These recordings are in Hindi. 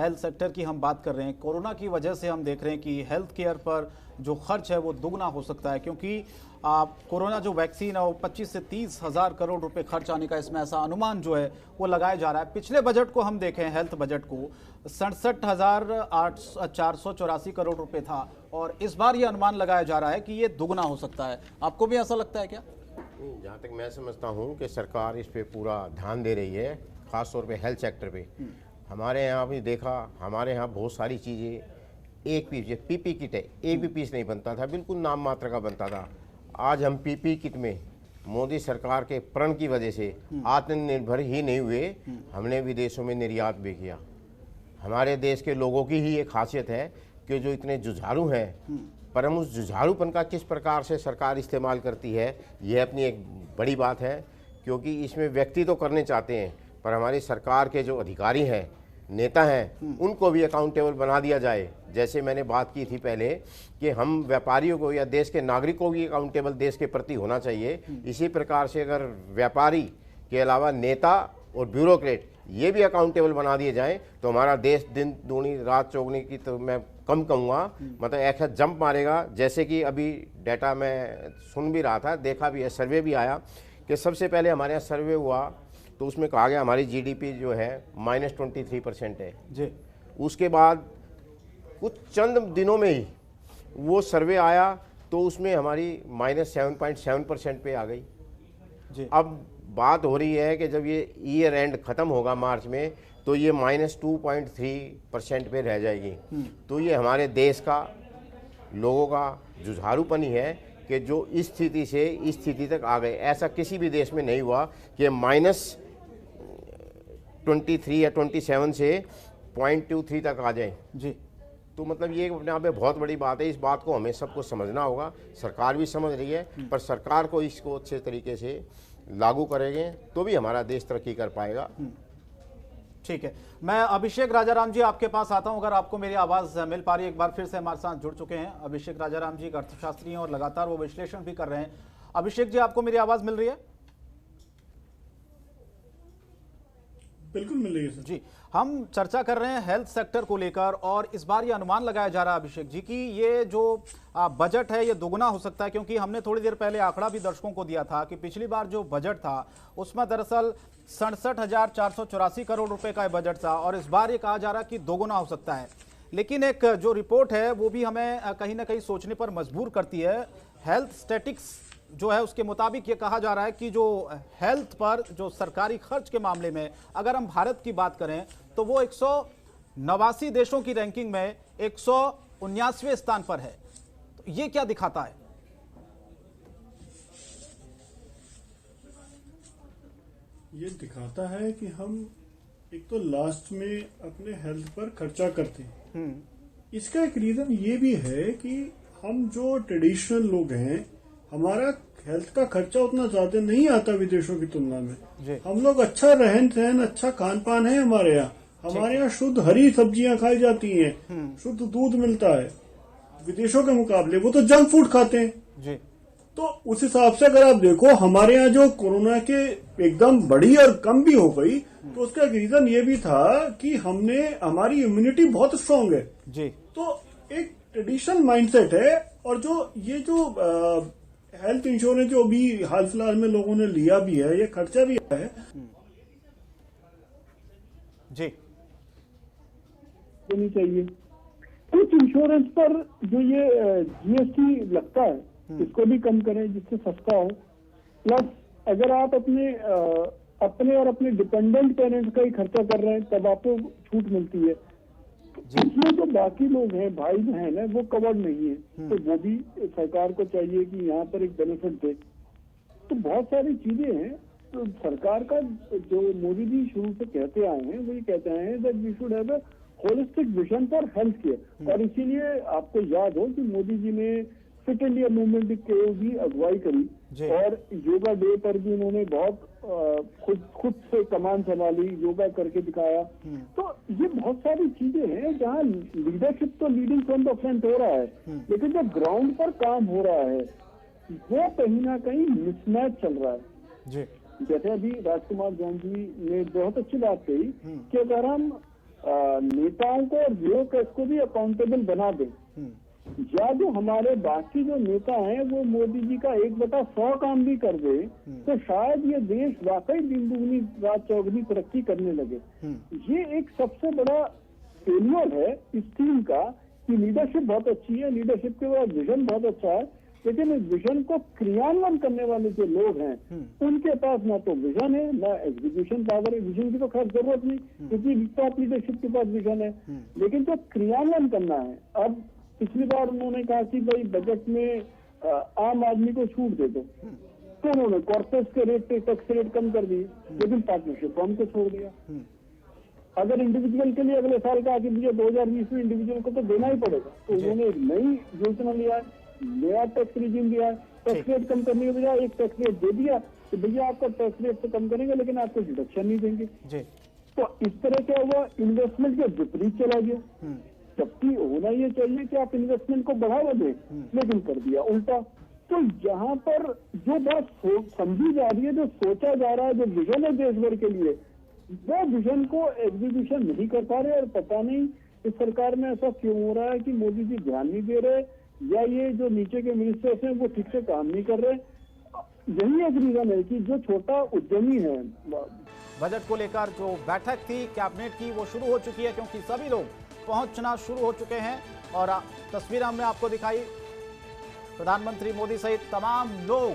हेल्थ सेक्टर की हम बात कर रहे हैं। कोरोना की वजह से हम देख रहे हैं कि हेल्थ केयर पर जो खर्च है वो दुगना हो सकता है, क्योंकि कोरोना जो वैक्सीन है वो 25 से 30 हज़ार करोड़ रुपए खर्च आने का इसमें ऐसा अनुमान जो है वो लगाया जा रहा है। पिछले बजट को हम देखें, हेल्थ बजट को 67,484 करोड़ रुपए था और इस बार ये अनुमान लगाया जा रहा है कि ये दुगना हो सकता है। आपको भी ऐसा लगता है क्या? जहाँ तक मैं समझता हूँ कि सरकार इस पे पूरा ध्यान दे रही है, ख़ास तौर पे हेल्थ सेक्टर पे। हमारे यहाँ भी देखा, हमारे यहाँ बहुत सारी चीज़ें एक पीस, पीपी किट है, एक भी पीस नहीं बनता था, बिल्कुल नाम मात्र का बनता था। आज हम पीपी किट में मोदी सरकार के प्रण की वजह से आत्मनिर्भर ही नहीं हुए, हमने विदेशों में निर्यात भी किया। हमारे देश के लोगों की ही ये खासियत है कि जो इतने जुझारू हैं, पर हम उस जुझारूपन का किस प्रकार से सरकार इस्तेमाल करती है, यह अपनी एक बड़ी बात है। क्योंकि इसमें व्यक्ति तो करने चाहते हैं, पर हमारी सरकार के जो अधिकारी हैं, नेता हैं, उनको भी अकाउंटेबल बना दिया जाए। जैसे मैंने बात की थी पहले कि हम व्यापारियों को या देश के नागरिकों को भी अकाउंटेबल देश के प्रति होना चाहिए। इसी प्रकार से अगर व्यापारी के अलावा नेता और ब्यूरोक्रेट ये भी अकाउंटेबल बना दिए जाएं तो हमारा देश दिन दूनी रात चौगुनी की तो मैं कम कहूँगा, मतलब एक जंप मारेगा। जैसे कि अभी डाटा मैं सुन भी रहा था, देखा भी है, सर्वे भी आया कि सबसे पहले हमारे यहाँ सर्वे हुआ तो उसमें कहा गया हमारी जीडीपी जो है -23% है जी। उसके बाद कुछ चंद दिनों में ही वो सर्वे आया तो उसमें हमारी -7.7% पे आ गई जी। अब बात हो रही है कि जब ये ईयर एंड ख़त्म होगा मार्च में तो ये -2.3% पे रह जाएगी। तो ये हमारे देश का, लोगों का जुझारूपन ही है कि जो इस स्थिति से इस स्थिति तक आ गए। ऐसा किसी भी देश में नहीं हुआ कि -23 या 27 से 0.23 तक आ जाए। जी। तो मतलब ये अपने आप में बहुत बड़ी बात है। इस बात को हमें सबको समझना होगा, सरकार भी समझ रही है, पर सरकार को इसको अच्छे तरीके से लागू करेंगे तो भी हमारा देश तरक्की कर पाएगा। ठीक है, मैं अभिषेक राजाराम जी आपके पास आता हूं, अगर आपको मेरी आवाज मिल पा रही है। एक बार फिर से हमारे साथ जुड़ चुके हैं अभिषेक राजाराम जी, एक अर्थशास्त्री हैं और लगातार वो विश्लेषण भी कर रहे हैं। अभिषेक जी, आपको मेरी आवाज मिल रही है? बिल्कुल मिल रही है सर जी। हम चर्चा कर रहे हैं हेल्थ सेक्टर को लेकर और इस बार ये अनुमान लगाया जा रहा है अभिषेक जी कि ये जो बजट है ये दोगुना हो सकता है, क्योंकि हमने थोड़ी देर पहले आंकड़ा भी दर्शकों को दिया था कि पिछली बार जो बजट था उसमें दरअसल 67,484 करोड़ रुपए का बजट था और इस बार ये कहा जा रहा है कि दोगुना हो सकता है। लेकिन एक जो रिपोर्ट है वो भी हमें कहीं ना कहीं सोचने पर मजबूर करती है। हेल्थ स्टैटिक्स जो है उसके मुताबिक ये कहा जा रहा है कि जो हेल्थ पर जो सरकारी खर्च के मामले में अगर हम भारत की बात करें तो वो 189 देशों की रैंकिंग में 179वें स्थान पर है। तो ये क्या दिखाता है? ये दिखाता है कि हम एक तो लास्ट में अपने हेल्थ पर खर्चा करते हैं। इसका एक रीजन ये भी है कि हम जो ट्रेडिशनल लोग हैं, हमारा हेल्थ का खर्चा उतना ज्यादा नहीं आता विदेशों की तुलना में। हम लोग अच्छा रहन सहन, अच्छा खान पान है हमारे यहाँ। हमारे यहाँ शुद्ध हरी सब्जियां खाई जाती हैं, शुद्ध दूध मिलता है। विदेशों के मुकाबले वो तो जंक फूड खाते हैं जी। तो उस हिसाब से अगर आप देखो, हमारे यहाँ जो कोरोना के एकदम बढ़ी और कम भी हो गई तो उसका एक रीजन ये भी था कि हमारी इम्यूनिटी बहुत स्ट्रांग है जी। तो एक ट्रेडिशनल माइंडसेट है। और जो हेल्थ इंश्योरेंस जो अभी हाल फिलहाल में लोगों ने लिया भी है, ये खर्चा भी है जी, देनी चाहिए। कुछ इंश्योरेंस पर जो ये जीएसटी लगता है इसको भी कम करें जिससे सस्ता हो। प्लस अगर आप अपने और अपने डिपेंडेंट पेरेंट्स का ही खर्चा कर रहे हैं तब आपको छूट मिलती है। इसमें जो बाकी लोग हैं, भाई बहन है, वो कवर्ड नहीं है, तो वो भी सरकार को चाहिए कि यहाँ पर एक बेनिफिट दे। तो बहुत सारी चीजें हैं। तो सरकार का जो मोदी जी शुरू से कहते आए हैं वो ये कहते आए हैं that we should have a holistic vision for health care. और इसीलिए आपको याद हो कि मोदी जी ने फिट इंडिया मूवमेंट की भी अगुवाई करी और योगा डे पर भी उन्होंने बहुत खुद से कमान संभाली, योगा करके दिखाया। तो ये बहुत सारी चीजें हैं जहाँ लीडरशिप तो लीडिंग फ्रॉम द फ्रंट हो रहा है, लेकिन जो ग्राउंड पर काम हो रहा है वो कहीं ना कहीं मिसमैच चल रहा है। जैसे अभी राजकुमार जॉन जी ने बहुत अच्छी बात कही कि अगर हम नेताओं को और ब्यूरोक्रेट्स को भी अकाउंटेबल बना दें, या जो हमारे बाकी जो नेता हैं वो मोदी जी का 1/100 काम भी कर दे, तो शायद ये देश वाकई दिन दुगनी रात चौगुनी तरक्की करने लगे। ये एक सबसे बड़ा फेलियर है इस टीम का कि लीडरशिप बहुत अच्छी है, लीडरशिप के बाद विजन बहुत अच्छा है, लेकिन इस विजन को क्रियान्वयन करने वाले जो लोग हैं उनके पास ना तो विजन है ना एग्जीक्यूशन पावर है। विजन की तो खैर जरूरत नहीं, क्योंकि टॉप लीडरशिप के पास विजन है, लेकिन जो क्रियान्वयन करना है। अब पिछली बार उन्होंने कहा कि भाई बजट में आम आदमी को छूट दे दो, तो उन्होंने कॉर्पोरेट के रेट पे टैक्स रेट कम कर दिए, लेकिन पार्टनरशिप फॉर्म को छोड़ दिया। अगर इंडिविजुअल के लिए अगले साल का कि मुझे 2020 में इंडिविजुअल को तो देना ही पड़ेगा, तो उन्होंने एक नई योजना लिया है, नया टैक्स रिजीम दिया है। टैक्स रेट कम करने के बजाय एक टैक्स रेट दे दिया कि भैया आपका टैक्स रेट तो कम करेंगे लेकिन आपको डिडक्शन नहीं देंगे। तो इस तरह क्या हुआ, इन्वेस्टमेंट के विपरीत चला गया। जबकि होना ये चाहिए कि आप इन्वेस्टमेंट को बढ़ावा दें, लेकिन कर दिया उल्टा। तो यहाँ पर जो बात समझी जा रही है, जो सोचा जा रहा है, जो विजन है देश भर के लिए, वो विजन को एग्जीक्यूशन नहीं कर पा रहे। और पता नहीं इस सरकार में ऐसा क्यों हो रहा है कि मोदी जी ध्यान नहीं दे रहे, या ये जो नीचे के मिनिस्टर्स हैं वो ठीक से काम नहीं कर रहे। यही एक रीजन है कि जो छोटा उद्यमी है। बजट को लेकर जो बैठक थी कैबिनेट की वो शुरू हो चुकी है, क्योंकि सभी लोग पहुंचना शुरू हो चुके हैं। और तस्वीर हमने आपको दिखाई, प्रधानमंत्री मोदी सहित तमाम लोग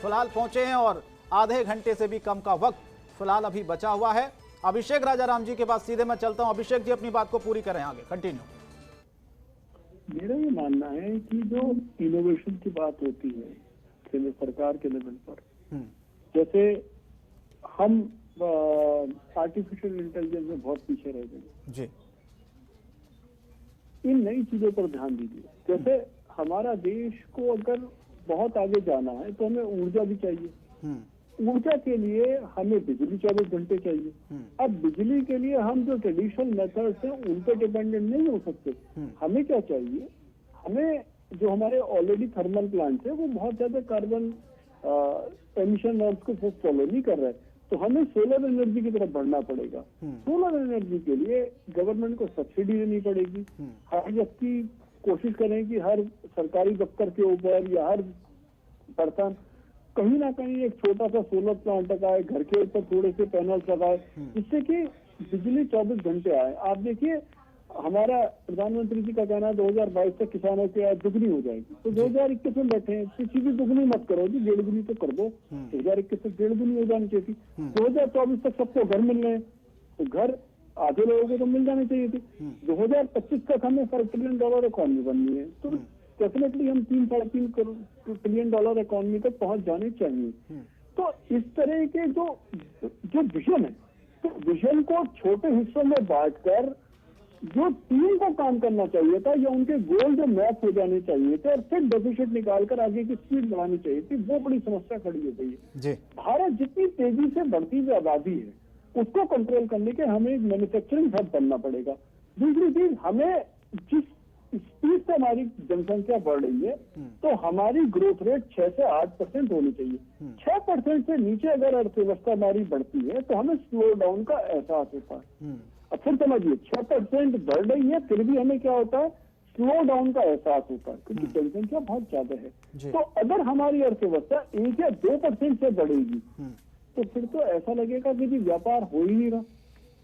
फिलहाल पहुंचे हैं और आधे घंटे से भी कम का वक्त फिलहाल अभी बचा हुआ है। अभिषेक राजाराम जी के पास सीधे मैं चलता हूं। अभिषेक जी अपनी बात को पूरी करें, आगे कंटिन्यू। मेरा ये मानना है कि जो इनोवेशन की बात होती है सरकार के लेवल पर, जैसे हम आर्टिफिशियल इंटेलिजेंस में बहुत पीछे रह गए जी, इन नई चीजों पर ध्यान दीजिए। जैसे हमारा देश को अगर बहुत आगे जाना है तो हमें ऊर्जा भी चाहिए। ऊर्जा के लिए हमें बिजली 24 घंटे चाहिए। अब बिजली के लिए हम जो ट्रेडिशनल मेथड्स हैं उन पर डिपेंडेंट नहीं हो सकते। हमें क्या चाहिए, हमें जो हमारे ऑलरेडी थर्मल प्लांट्स है वो बहुत ज्यादा कार्बन एमिशन नॉर्म्स को फॉलो नहीं कर रहे, तो हमें सोलर एनर्जी की तरफ बढ़ना पड़ेगा। सोलर एनर्जी के लिए गवर्नमेंट को सब्सिडी देनी पड़ेगी। हर व्यक्ति कोशिश करें कि हर सरकारी दफ्तर के ऊपर या हर पर्सन कहीं ना कहीं एक छोटा सा सोलर प्लांट लगाए, घर के ऊपर थोड़े से पैनल्स लगाए, जिससे कि बिजली 24 घंटे आए। आप देखिए हमारा प्रधानमंत्री जी का कहना है 2022 तक किसानों की आय दुगनी हो जाएगी, तो 2021 में बैठे हैं, किसी भी दुगनी मत करो जी, 1.5 गुनी तो कर दो। 2021 तक 1.5 गुनी हो जानी चाहिए थी। 2024 तक सबको घर मिल रहे हैं, तो घर आधे लोगों को तो मिल जानी चाहिए थी। 2025 तक हमें $5 ट्रिलियन इकॉनमी बननी है, तो डेफिनेटली हम 3-3.5 ट्रिलियन डॉलर इकॉनमी तक पहुंच जाने चाहिए। तो इस तरह के जो विजन है, तो विजन को छोटे हिस्सों में बांटकर जो टीम को काम करना चाहिए था, या उनके गोल जो मैप हो जाने चाहिए थे, और फिर डेफिसिट निकालकर आगे की स्पीड बढ़ानी चाहिए थी, वो बड़ी समस्या खड़ी हो गई है। भारत जितनी तेजी से बढ़ती हुई आबादी है उसको कंट्रोल करने के हमें एक मैन्युफैक्चरिंग हब बनना पड़ेगा। दूसरी चीज, हमें जिस स्पीड से हमारी जनसंख्या बढ़ रही है, तो हमारी ग्रोथ रेट 6 से 8% होनी चाहिए। 6% से नीचे अगर अर्थव्यवस्था हमारी बढ़ती है तो हमें स्लो डाउन का एहसास होता है। अब फिर समझिए 6% बढ़ रही है, फिर भी हमें क्या होता है, स्लो डाउन का एहसास होता है, क्योंकि जनसंख्या बहुत ज्यादा है। तो अगर हमारी अर्थव्यवस्था 1 या 2% से बढ़ेगी, तो फिर तो ऐसा लगेगा कि व्यापार हो ही नहीं रहा,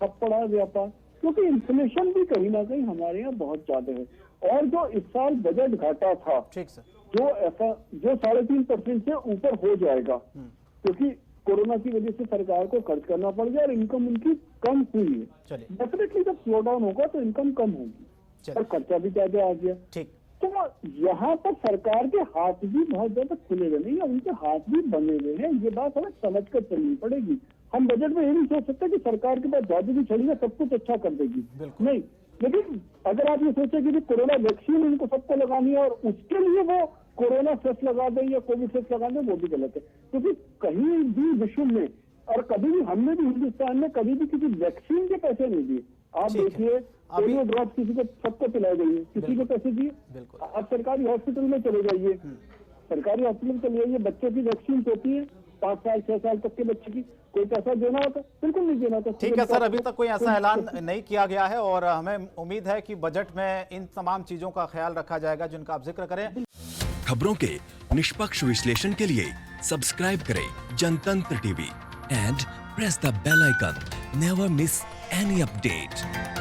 अब पड़ा व्यापार, क्योंकि इन्फ्लेशन भी कहीं ना कहीं हमारे यहाँ बहुत ज्यादा है। और जो इस साल बजट घाटा था, जो 3.5% से ऊपर हो जाएगा, क्योंकि कोरोना की वजह से सरकार को खर्च करना पड़ गया और इनकम उनकी कम हुई है। डेफिनेटली जब स्लो डाउन होगा तो इनकम कम होगी और खर्चा भी ज्यादा आ गया। तो यहाँ पर सरकार के हाथ भी बहुत ज्यादा खुले हुए नहीं है, उनके हाथ भी बने हुए हैं। ये बात हमें समझ कर चलनी पड़ेगी। हम बजट में ये नहीं सोच सकते कि सरकार के पास जादू की छड़ी है, सब कुछ अच्छा कर देगी, नहीं। लेकिन अगर आप ये सोचे कि कोरोना वैक्सीन इनको सबको लगानी है और उसके लिए वो कोरोना सेस लगा दें या कोविड सेस लगा दें, वो भी गलत है। क्योंकि कहीं भी विश्व में और कभी भी हमने भी हिंदुस्तान में कभी भी किसी वैक्सीन के पैसे नहीं दिए। आप देखिए पोलियो ड्रॉप किसी को सबको पिलाई गई है, किसी को पैसे दिए। आप सरकारी हॉस्पिटल में चले जाइए, सरकारी हॉस्पिटल में चले जाइए, बच्चों की वैक्सीन होती है, 5 साल 6 साल तक के बच्चे की कोई पैसा देना होता? बिल्कुल नहीं देना होता। ठीक है सर, अभी तक कोई ऐसा ऐलान नहीं किया गया है और हमें उम्मीद है कि बजट में इन तमाम चीजों का ख्याल रखा जाएगा जिनका आप जिक्र करें। खबरों के निष्पक्ष विश्लेषण के लिए सब्सक्राइब करें Janatantra TV and press the bell icon. Never miss any update.